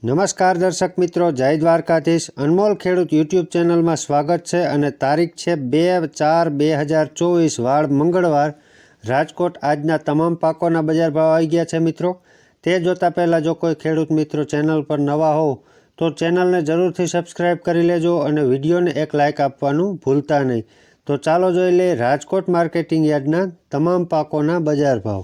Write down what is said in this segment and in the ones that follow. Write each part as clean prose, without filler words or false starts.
નમસ્કાર દર્શક મિત્રો, જય દ્વારકાધીશ। અનમોલ ખેડૂત યુટ્યુબ ચેનલમાં સ્વાગત છે અને તારીખ છે 2/4/2024 વાર મંગળવાર। રાજકોટ આજના તમામ પાકોના બજાર ભાવ આવી ગયા છે મિત્રો। તે જોતાં પહેલાં જો કોઈ ખેડૂત મિત્રો ચેનલ પર નવા હો તો ચેનલને જરૂરથી સબસ્ક્રાઈબ કરી લેજો અને વિડીયોને એક લાઇક આપવાનું ભૂલતા નહીં। તો ચાલો જોઈ લઈએ રાજકોટ માર્કેટિંગ યાર્ડના તમામ પાકોના બજાર ભાવ।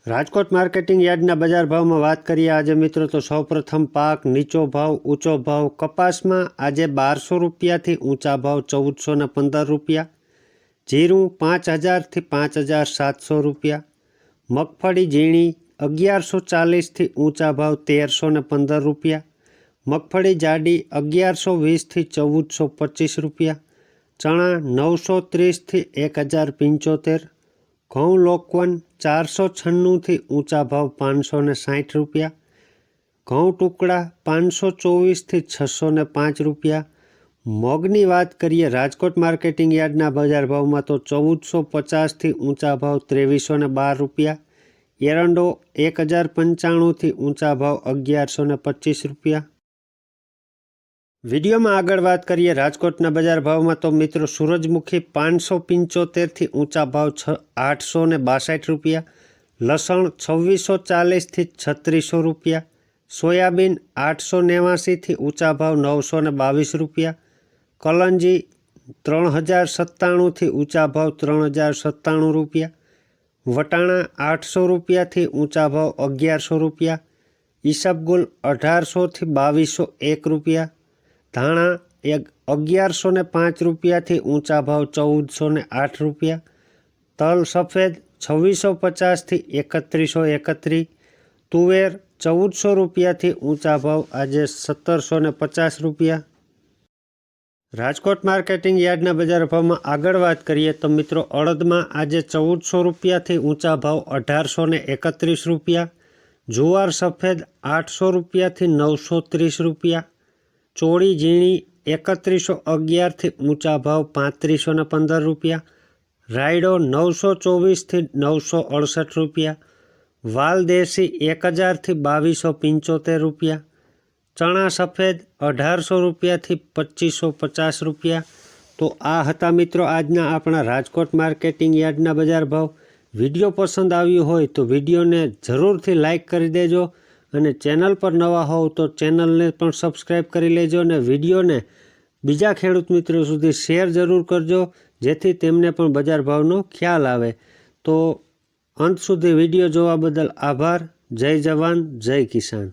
રાજકોટ માર્કેટિંગ યાર્ડના બજાર ભાવમાં વાત કરીએ આજે મિત્રો તો સૌપ્રથમ પાક નીચો ભાવ ઊંચો ભાવ। કપાસમાં આજે 1200 રૂપિયાથી ઊંચા ભાવ 1415 રૂપિયા, જીરું 5000થી 5700 રૂપિયા, મગફળી ઝીણી 1140થી ઊંચા ભાવ 1315 રૂપિયા, મગફળી જાડી 1120થી 1425 રૂપિયા, ચણા 930થી 1075, ઘઉં લોકવન 496થી ઊંચા ભાવ 560 રૂપિયા, ઘઉં ટુકડા 524થી 605 રૂપિયા। મગની વાત કરીએ રાજકોટ માર્કેટિંગ યાર્ડના બજાર ભાવમાં તો 1450થી ઊંચા ભાવ 2312 રૂપિયા, એરંડો 1095થી ઊંચા ભાવ 1125 રૂપિયા। વિડીયોમાં આગળ વાત કરીએ રાજકોટના બજાર ભાવમાં તો મિત્રો સૂરજમુખી 575થી ઊંચા ભાવ 862 રૂપિયા, લસણ 2640થી 3600 રૂપિયા, સોયાબીન 889થી ઊંચા ભાવ 922 રૂપિયા, કલંજી 3097થી ઊંચા ભાવ 3097 રૂપિયા, વટાણા 800 રૂપિયાથી ઊંચા ભાવ 1100 રૂપિયા, ઈસબગુલ 1800થી 2201 રૂપિયા, ધાણા 1105 રૂપિયાથી ઊંચા ભાવ 1408 રૂપિયા, તલ સફેદ 2650થી 3131, તુવેર 1400 રૂપિયાથી ઊંચા ભાવ આજે 1750 રૂપિયા। રાજકોટ માર્કેટિંગ યાર્ડના બજાર ભાવમાં આગળ વાત કરીએ તો મિત્રો અડદમાં આજે 1400 રૂપિયાથી ઊંચા ભાવ 1831 રૂપિયા, જુવાર સફેદ 800 રૂપિયાથી 930 રૂપિયા, ચોળી ઝીણી 3111થી ઊંચા ભાવ 3515 રૂપિયા, રાયડો 924થી 968 રૂપિયા, વાલ દેશી 1000થી 2275 રૂપિયા, ચણા સફેદ 1800 રૂપિયાથી 2550 રૂપિયા। તો આ હતા મિત્રો આજના આપણા રાજકોટ માર્કેટિંગ યાર્ડના બજાર ભાવ। વિડીયો પસંદ આવ્યો હોય તો વિડીયોને જરૂરથી લાઇક કરી દેજો અને ચેનલ પર નવા હોવ તો ચેનલને પણ સબસ્ક્રાઈબ કરી લેજો અને વિડીયોને બીજા ખેડૂત મિત્રો સુધી શેર જરૂર કરજો જેથી તેમને પણ બજાર ભાવનો ખ્યાલ આવે। તો અંત સુધી વિડીયો જોવા બદલ આભાર। જય જવાન જય કિસાન।